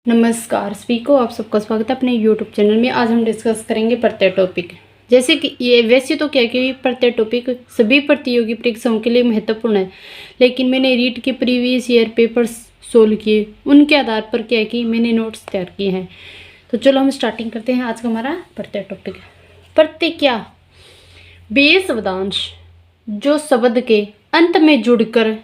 नमस्कार सभी को, आप सबका स्वागत है अपने YouTube चैनल में। आज हम डिस्कस करेंगे प्रत्यय टॉपिक। जैसे कि ये वैसे तो क्या कि प्रत्यय टॉपिक सभी प्रतियोगी परीक्षाओं के लिए महत्वपूर्ण है, लेकिन मैंने रीट के प्रीवियस ईयर पेपर्स सोल्व किए, उनके आधार पर क्या कि मैंने नोट्स तैयार किए हैं। तो चलो हम स्टार्टिंग करते हैं। आज का हमारा प्रत्यय टॉपिक है प्रत्यय। क्या? वे शब्दांश जो शब्द के अंत में जुड़कर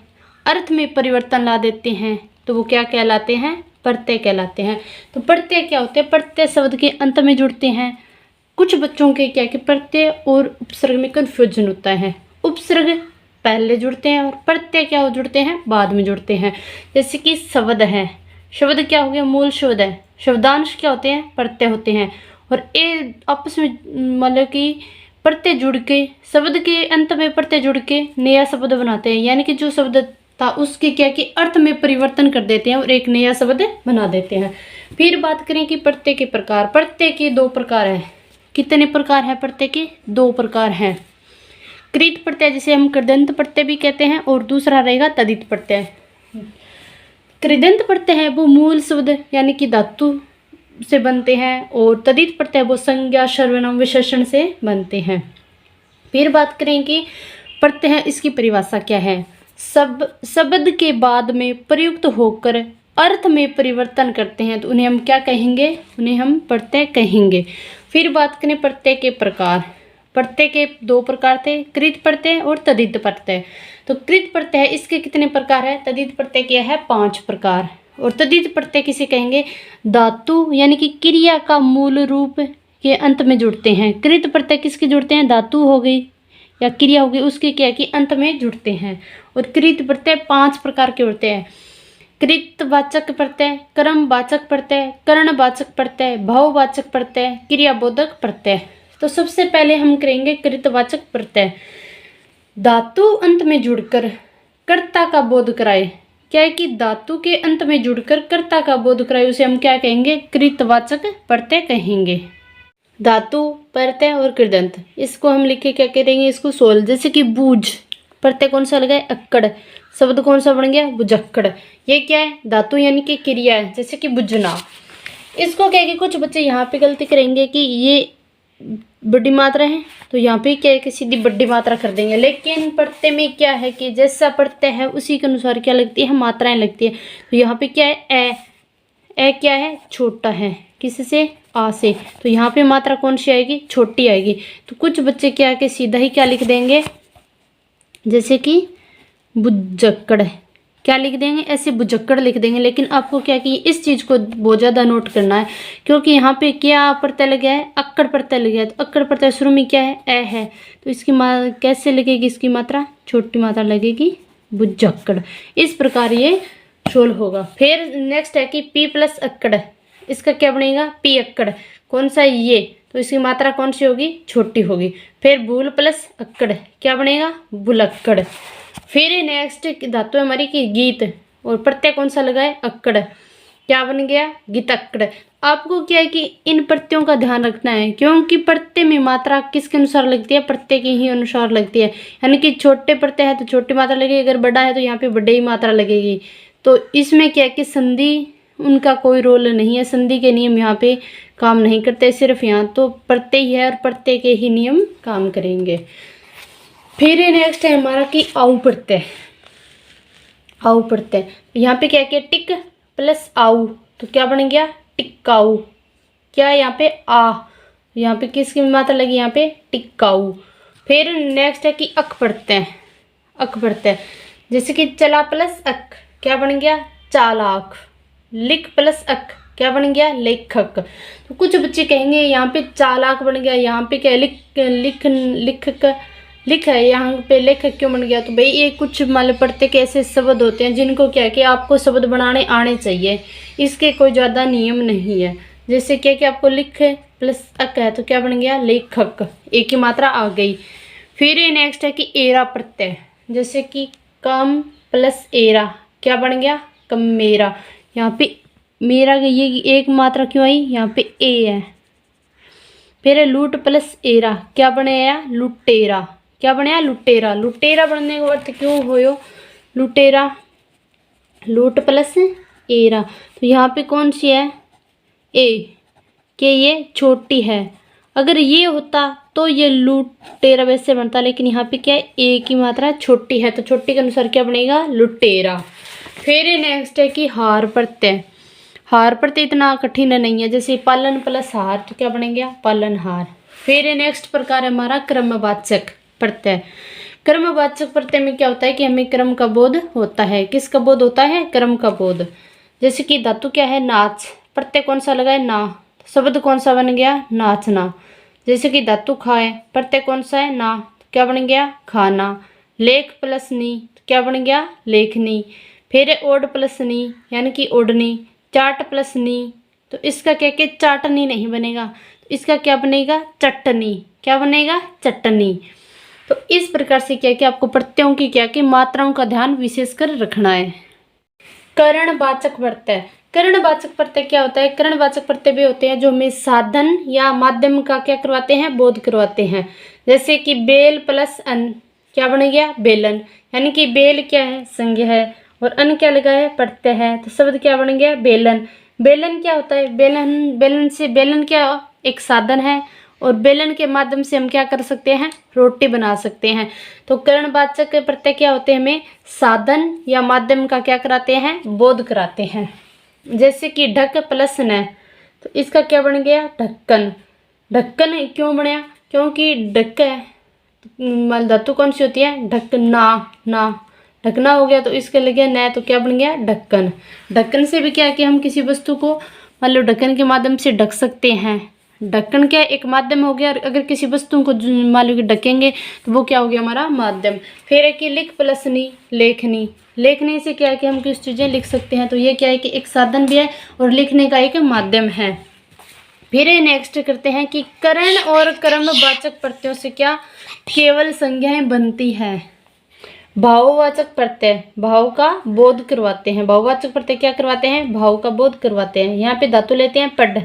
अर्थ में परिवर्तन ला देते हैं तो वो क्या कहलाते हैं? प्रत्यय कहलाते हैं। तो प्रत्यय क्या होते हैं? प्रत्यय शब्द के अंत में जुड़ते हैं। कुछ बच्चों के क्या कि प्रत्यय और उपसर्ग में कन्फ्यूजन होता है। उपसर्ग पहले जुड़ते हैं और प्रत्यय क्या हो जुड़ते हैं? बाद में जुड़ते हैं। जैसे कि शब्द है, शब्द क्या हो गया? मूल शब्द है। शब्दांश क्या होते हैं? प्रत्यय होते हैं। और ये आपस में मतलब कि प्रत्यय जुड़ के शब्द के अंत में प्रत्यय जुड़ के नया शब्द बनाते हैं, यानी कि जो शब्द था उसके क्या कि अर्थ में परिवर्तन कर देते हैं और एक नया शब्द बना देते हैं। फिर बात करें कि प्रत्यय के प्रकार। प्रत्यय के दो प्रकार हैं। कितने प्रकार हैं प्रत्यय के? दो प्रकार हैं। कृत प्रत्यय जिसे हम कृदंत प्रत्यय भी कहते हैं, और दूसरा रहेगा तदित प्रत्यय। कृदंत प्रत्यय है वो मूल शब्द यानी कि धातु से बनते हैं, और तदित प्रत्यय वो संज्ञा सर्वनाम विशेषण से बनते हैं। फिर बात करें कि प्रत्यय है, इसकी परिभाषा क्या है? शब्द के बाद में प्रयुक्त होकर अर्थ में परिवर्तन करते हैं तो उन्हें हम क्या कहेंगे? उन्हें हम प्रत्यय कहेंगे। फिर बात करें प्रत्यय के प्रकार। प्रत्यय के दो प्रकार थे, कृत प्रत्यय और तदित प्रत्यय। तो कृत प्रत्यय है, इसके कितने प्रकार है? तदित प्रत्यय के है 5 प्रकार। और तदित प्रत्यय किसे कहेंगे? धातु यानी कि क्रिया का मूल रूप के अंत में जुड़ते हैं। कृत प्रत्यय किसके जुड़ते हैं? धातु हो गई या क्रिया होगी उसके क्या कि अंत में जुड़ते हैं। और कृत प्रत्यय 5 प्रकार के होते हैं। कृतवाचक प्रत्यय, कर्मवाचक प्रत्यय, करणवाचक प्रत्यय, भाववाचक प्रत्यय, क्रियाबोधक प्रत्यय। तो सबसे पहले हम करेंगे कृतवाचक प्रत्यय। धातु अंत में जुड़कर कर्ता का बोध कराए। क्या है कि धातु के अंत में जुड़कर कर्ता का बोध कराए, उसे हम क्या कहेंगे? कृतवाचक प्रत्यय कहेंगे। धातु प्रत्यय और कृदंत, इसको हम लिखे क्या करेंगे? इसको सोल। जैसे कि बूझ प्रत्यय कौन सा लगा है? अक्कड़। शब्द कौन सा बन गया? बुझक्कड़। ये क्या है? धातु यानी कि क्रिया है, जैसे कि बुझना। इसको क्या है कि कुछ बच्चे यहाँ पे गलती करेंगे कि ये बड़ी मात्रा है तो यहाँ पे क्या है कि सीधी बड़ी मात्रा कर देंगे, लेकिन प्रत्यय में क्या है कि जैसा प्रत्यय है उसी के अनुसार क्या लगती है? मात्राएं लगती है। तो यहाँ पे क्या है? ए क्या है? छोटा है। किससे? आ से। तो यहाँ पे मात्रा कौन सी आएगी? छोटी आएगी। तो कुछ बच्चे क्या है कि सीधा ही क्या लिख देंगे? जैसे कि बुझक्कड़, क्या लिख देंगे? ऐसे बुझक्कड़ लिख देंगे। लेकिन आपको क्या कि इस चीज़ को बहुत ज़्यादा नोट करना है, क्योंकि यहाँ पे क्या प्रत्यय लग गया है? अक्कड़ प्रत्यय लग गया है। तो अक्कड़ प्रत्यय शुरू में क्या है? ए है। तो इसकी कैसे लगेगी? इसकी मात्रा छोटी मात्रा लगेगी, बुझक्कड़। इस प्रकार ये सोल्व होगा। फिर नेक्स्ट है कि पी प्लस अक्कड़, इसका क्या बनेगा? पी अक्कड़। कौन सा? ये। तो इसकी मात्रा कौन सी होगी? छोटी होगी। फिर बूल प्लस अक्कड़, क्या बनेगा? बुलक्कड़। फिर नेक्स्ट धातु हमारी की गीत, और प्रत्यय कौन सा लगा है? अक्कड़, क्या बन गया? गीतक्कड़। आपको क्या है कि इन प्रत्ययों का ध्यान रखना है, क्योंकि प्रत्यय में मात्रा किसके अनुसार लगती है? प्रत्यय के ही अनुसार लगती है। यानी कि छोटे प्रत्यय है तो छोटी मात्रा लगेगी, अगर बड़ा है तो यहाँ पे बड़े ही मात्रा लगेगी। तो इसमें क्या है कि संधि उनका कोई रोल नहीं है, संधि के नियम यहाँ पे काम नहीं करते। सिर्फ यहाँ तो प्रत्यय है और प्रत्यय के ही नियम काम करेंगे। फिर नेक्स्ट है हमारा कि आउ प्रत्यय। आउ प्रत्यय यहाँ पे क्या किया? टिक प्लस आउ, तो क्या बन गया? टिक्काऊ। क्या यहाँ पे? आ, यहाँ पे किसकी मात्रा लगी? यहाँ पे टिक्काऊ। फिर नेक्स्ट है कि अक प्रत्यय। अक प्रत्यय जैसे कि चला प्लस अक, क्या बन गया? चालाक। लिख प्लस अक, क्या बन गया? लेखक। तो कुछ बच्चे कहेंगे यहाँ पे चालाक बन गया, यहाँ पे क्या लिख है, यहाँ पे लेखक क्यों बन गया? तो भाई ये कुछ मान प्रत्यय के ऐसे शब्द होते हैं जिनको क्या है कि आपको शब्द बनाने आने चाहिए, इसके कोई ज़्यादा नियम नहीं है। जैसे क्या कि आपको लिख प्लस अक है तो क्या बन गया? लेखक, एक ही मात्रा आ गई। फिर नेक्स्ट है कि एरा प्रत्यय, जैसे कि कम प्लस एरा, क्या बन गया? कमेरा। यहाँ पे मेरा ये एक मात्रा क्यों आई? यहाँ पे ए है। फिर लूट प्लस एरा, क्या बनाया? लुटेरा। क्या बनाया? लुटेरा। लुटेरा बनने का अर्थ क्यों हो? लुटेरा, लूट प्लस एरा। तो यहाँ पे कौन सी है, ए, कि ये छोटी है। अगर ये होता तो ये लुटेरा वैसे बनता, लेकिन यहाँ पे क्या है, ए की मात्रा छोटी है, तो छोटी के अनुसार क्या बनेगा, लुटेरा। फिर नेक्स्ट है कि हार प्रत्यय। हार प्रत्यय इतना कठिन नहीं है, जैसे पालन प्लस हार तो क्या बनेगा, पालनहार। फिर नेक्स्ट प्रकार है हमारा क्रमवाचक प्रत्यय। क्रमवाचक प्रत्यय में क्या होता है कि हमें क्रम का बोध होता है। किसका बोध होता है, क्रम का बोध। जैसे कि धातु क्या है, नाच, प्रत्यय कौन सा लगा है, ना, शब्द कौन सा बन गया, नाचना। जैसे कि धातु खाए, प्रत्यय कौन सा है, ना, क्या बन गया, खाना। लेख प्लस नी क्या बन गया, लेखनी। फिर ओढ़ प्लस नी यानी कि ओढ़नी। चाट प्लस नी तो इसका क्या कि चाटनी नहीं बनेगा, तो इसका क्या बनेगा, चटनी। क्या बनेगा, चटनी। तो इस प्रकार से क्या कि आपको प्रत्ययों की क्या कि मात्राओं का ध्यान विशेषकर रखना है। करणवाचक प्रत्यय। करणवाचक प्रत्यय क्या होता है, करणवाचक प्रत्यय भी होते हैं जो हमें साधन या माध्यम का क्या करवाते हैं, बोध करवाते हैं। जैसे कि बेल प्लस अन क्या बन गया, बेलन। यानी कि बेल क्या है, संज्ञा है, और अन क्या लगा है, प्रत्यय है, तो शब्द क्या बन गया, बेलन। बेलन क्या होता है, बेलन, बेलन से, बेलन क्या एक साधन है, और बेलन के माध्यम से हम क्या कर सकते हैं, रोटी बना सकते हैं। तो करणवाचक प्रत्यय क्या होते हैं, हमें साधन या माध्यम का क्या कराते हैं, बोध कराते हैं। जैसे कि ढक प्लस न तो इसका क्या बन गया, ढक्कन। ढक्कन क्यों बनया, क्योंकि ढक है, धातु कौन सी होती है, ढकना, ना, ढकना हो गया, तो इसके लगे न तो क्या बन गया, ढक्कन। ढक्कन से भी क्या है कि हम किसी वस्तु को मान लो ढक्कन के माध्यम से ढक सकते हैं। ढक्कन क्या एक माध्यम हो गया, और अगर किसी वस्तु को मान लो कि ढकेंगे तो वो क्या हो गया, हमारा माध्यम। फिर है कि लिख प्लस नी लेखनी। लेखनी से क्या है कि हम कुछ चीज़ें लिख सकते हैं, तो ये क्या है कि एक साधन भी है और लिखने का एक माध्यम है। फिर नेक्स्ट करते हैं कि करण और कर्मवाचक प्रत्ययों से क्या केवल संज्ञाएं बनती है। भाववाचक प्रत्यय भाव का बोध करवाते हैं। भाववाचक प्रत्यय क्या करवाते हैं, भाव का बोध करवाते हैं। यहाँ पे धातु लेते हैं पढ़,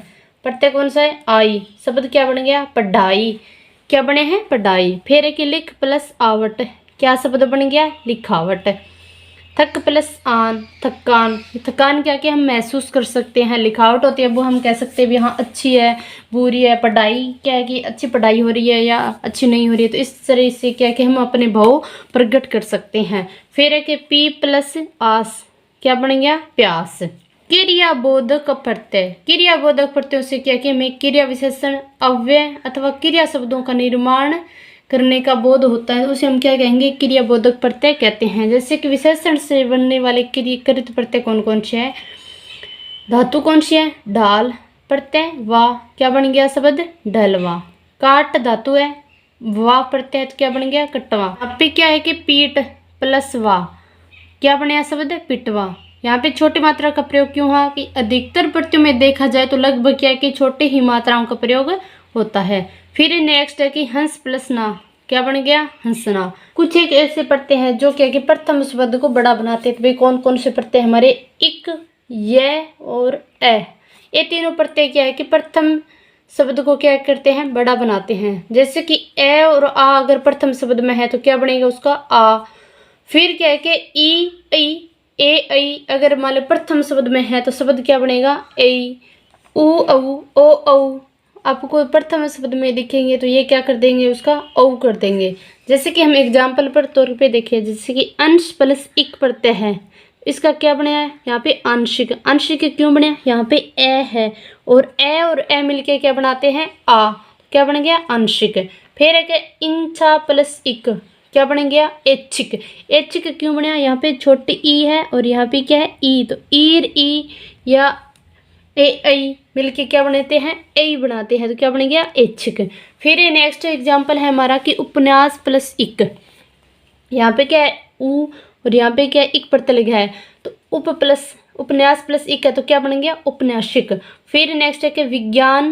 प्रत्यय कौन सा है, आई, शब्द क्या बन गया, पढ़ाई। क्या बने हैं, पढ़ाई। फिर है कि लिख प्लस आवट क्या शब्द बन गया, लिखावट। थक प्लस आन थकान। थकान क्या कि हम महसूस कर सकते हैं। लिखावट होती है वो हम कह सकते हैं भी हाँ अच्छी है, बुरी है। पढ़ाई क्या है कि अच्छी पढ़ाई हो रही है या अच्छी नहीं हो रही है, तो इस तरह से क्या है कि हम अपने भाव प्रकट कर सकते हैं। फिर है कि पी प्लस आस क्या बन गया, प्यास। क्रियाबोधक प्रत्यय। क्रियाबोधक प्रत्ययों से क्या कि हमें क्रिया विशेषण अव्यय अथवा क्रिया शब्दों का निर्माण करने का बोध होता है, उसे हम क्या कहेंगे, क्रियाबोधक प्रत्यय कहते हैं। जैसे कि विशेषण से बनने वाले क्रियाकृत प्रत्यय कौन कौन से है, धातु कौन सी है, ढाल प्रत्यय, वाह क्या बन गया शब्द, ढलवा। काट धातु है, वाह प्रत्यय तो क्या बन गया, कटवा। यहाँ पे क्या है कि पीठ प्लस वाह क्या बने शब्द, पिटवा। यहाँ पे छोटी मात्रा का प्रयोग क्यों हुआ कि अधिकतर प्रत्ययों में देखा जाए तो लगभग क्या है कि छोटे ही मात्राओं का प्रयोग होता है। फिर नेक्स्ट है कि हंस प्लस ना क्या बन गया, हंसना। कुछ एक ऐसे प्रत्यय हैं जो क्या कि प्रथम शब्द को बड़ा बनाते हैं। तो भाई कौन कौन से प्रत्यय हमारे, इक, य और ए। ये तीनों प्रत्यय क्या है कि प्रथम शब्द को क्या करते हैं, बड़ा बनाते हैं। जैसे कि ए और आ अगर प्रथम शब्द में है तो क्या बनेगा उसका, आ। फिर क्या है कि ई, ऐ, ए, ऐ अगर मान लो प्रथम शब्द में है तो शब्द क्या बनेगा, ऐ। उ, औ, ओ, औ आपको प्रथम शब्द में दिखेंगे तो ये क्या कर देंगे, उसका औ कर देंगे। जैसे कि हम एग्जाम्पल पर तौर पे देखें, जैसे कि अंश प्लस इक प्रत्यय है, इसका क्या बनाया है, यहाँ पे आंशिक। आंशिक क्यों बने, यहाँ पे ए है और ए मिलके क्या बनाते हैं, आ, क्या बन गया, आंशिक। फिर है इंचा प्लस इक क्या बन गया, ऐच्छिक। ऐच्छिक क्यों बना, यहाँ पे छोटी ई है और यहाँ पे क्या है, ई, तो ईर, ई या ए, ऐ मिलके क्या बनाते हैं, ऐ बनाते हैं, तो क्या बन गया, ऐच्छिक। फिर नेक्स्ट एग्जाम्पल है हमारा कि उपन्यास प्लस इक। यहाँ पे क्या है, उ और यहाँ पे क्या है, इक प्रत्यय लगा है, तो उप प्लस उपन्यास प्लस इक है तो क्या बन गया, उपन्यासिक। फिर नेक्स्ट है कि विज्ञान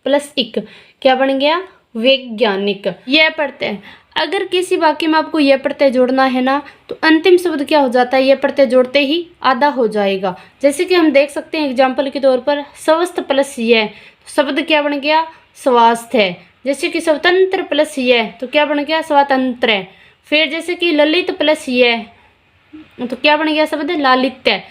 प्लस इक क्या बन गया, वैज्ञानिक। यह प्रत्यय अगर किसी वाक्य में आपको यह प्रत्यय जोड़ना है ना तो अंतिम शब्द क्या हो जाता है, यह प्रत्यय जोड़ते ही आधा हो जाएगा। जैसे कि हम देख सकते हैं एग्जाम्पल के तौर पर स्वस्थ प्लस यह शब्द क्या बन गया, स्वास्थ्य। जैसे कि स्वतंत्र प्लस यह तो क्या बन गया, स्वातंत्र। फिर जैसे कि ललित प्लस यह तो क्या बन गया शब्द, लालित्य।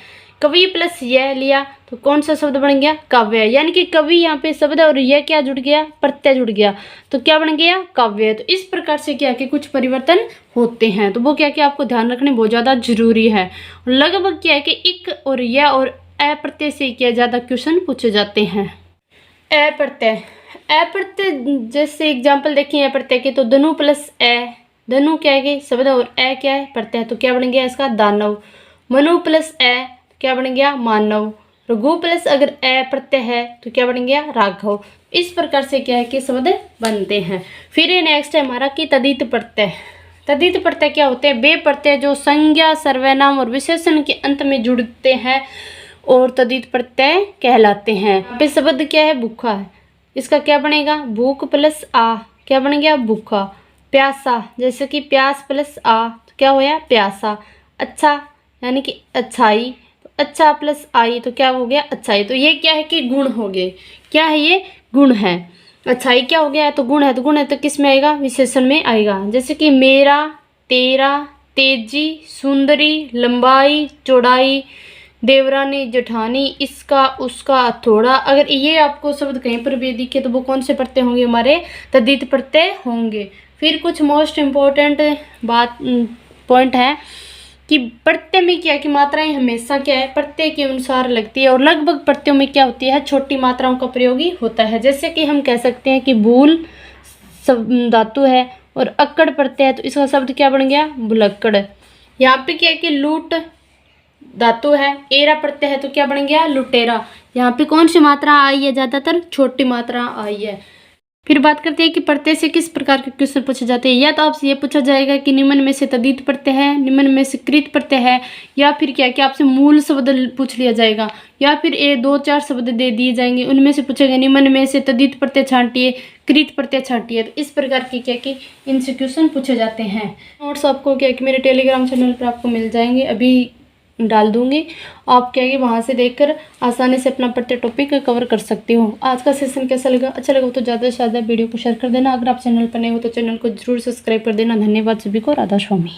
कवि प्लस यह लिया तो कौन सा शब्द बन गया? काव्य। यानी कि कवि यहाँ पे शब्द और यह क्या जुड़ गया? प्रत्यय जुड़ गया, तो क्या बन गया? काव्य। तो इस प्रकार से क्या कि कुछ परिवर्तन होते हैं, तो वो क्या कि आपको ध्यान रखने बहुत ज़्यादा जरूरी है। लगभग क्या है कि इक और यह और अ प्रत्यय से क्या ज़्यादा क्वेश्चन पूछे जाते हैं। अ प्रत्यय, जैसे एग्जाम्पल देखिए अ प्रत्यय के, तो धनु प्लस अ, धनु क्या है शब्द और अ क्या है? प्रत्यय, तो क्या बन गया इसका? दानव। मनु प्लस अ क्या बन गया? मानव। रघु प्लस अगर अ प्रत्यय है तो क्या बन गया? राघव। इस प्रकार से क्या है कि शब्द बनते हैं। फिर ये नेक्स्ट है हमारा कि तद्धित प्रत्यय। तद्धित प्रत्यय क्या होते हैं? वे प्रत्यय जो संज्ञा, सर्वनाम और विशेषण के अंत में जुड़ते हैं और तद्धित प्रत्यय कहलाते हैं। यहाँ पे शब्द क्या है? भूखा है, इसका क्या बनेगा? भूख प्लस आ, क्या बन गया? भूखा। प्यासा, जैसे कि प्यास प्लस आ तो क्या होया? प्यासा। अच्छा यानी कि अच्छाई, तो अच्छा प्लस आई तो क्या हो गया? अच्छाई। तो ये क्या है कि गुण हो गए। क्या है ये? गुण है। अच्छाई क्या हो गया? तो गुण है, तो गुण है तो किस में आएगा? विशेषण में आएगा। जैसे कि मेरा, तेरा, तेजी, सुंदरी, लंबाई, चौड़ाई, देवरानी, जेठानी, इसका, उसका, थोड़ा। अगर ये आपको शब्द कहीं पर भी दिखे तो वो कौन से प्रत्यय होंगे? हमारे तद्धित प्रत्यय होंगे। फिर कुछ मोस्ट इम्पोर्टेंट बात पॉइंट है कि प्रत्यय में क्या कि मात्राएं हमेशा क्या है? प्रत्यय के अनुसार लगती है, और लगभग प्रत्ययों में क्या होती है? छोटी मात्राओं का प्रयोग ही होता है। जैसे कि हम कह सकते हैं कि भूल धातु है और अक्कड़ प्रत्यय है, तो इसका शब्द क्या बन गया? भुलक्कड़। यहाँ पे क्या है कि लूट धातु है, एरा प्रत्यय है, तो क्या बन गया? लुटेरा। यहाँ पे कौन सी मात्रा आई है? ज्यादातर छोटी मात्रा आई है। फिर बात करते हैं कि प्रत्यय से किस प्रकार के क्वेश्चन पूछे जाते हैं। या तो आपसे ये पूछा जाएगा कि निम्न में से तद्धित प्रत्यय है, निम्न में से कृत प्रत्यय है, या फिर क्या क्या आपसे मूल शब्द पूछ लिया जाएगा, या फिर ये 2-4 शब्द दे दिए जाएंगे, उनमें से पूछेगा निम्न में से तद्धित प्रत्यय छांटिए, कृत प्रत्यय छांटिए। तो इस प्रकार के क्या कि इनसे क्वेश्चन पूछे जाते हैं। नोट्स आपको क्या कि मेरे टेलीग्राम चैनल पर आपको मिल जाएंगे, अभी डाल दूंगी। आप क्या है वहाँ से देखकर आसानी से अपना प्रत्येक टॉपिक कवर कर सकते हो। आज का सेशन कैसा लगा? अच्छा लगा तो ज़्यादा से ज़्यादा वीडियो को शेयर कर देना। अगर आप चैनल पर नए हो तो चैनल को जरूर सब्सक्राइब कर देना। धन्यवाद सभी को। राधा स्वामी।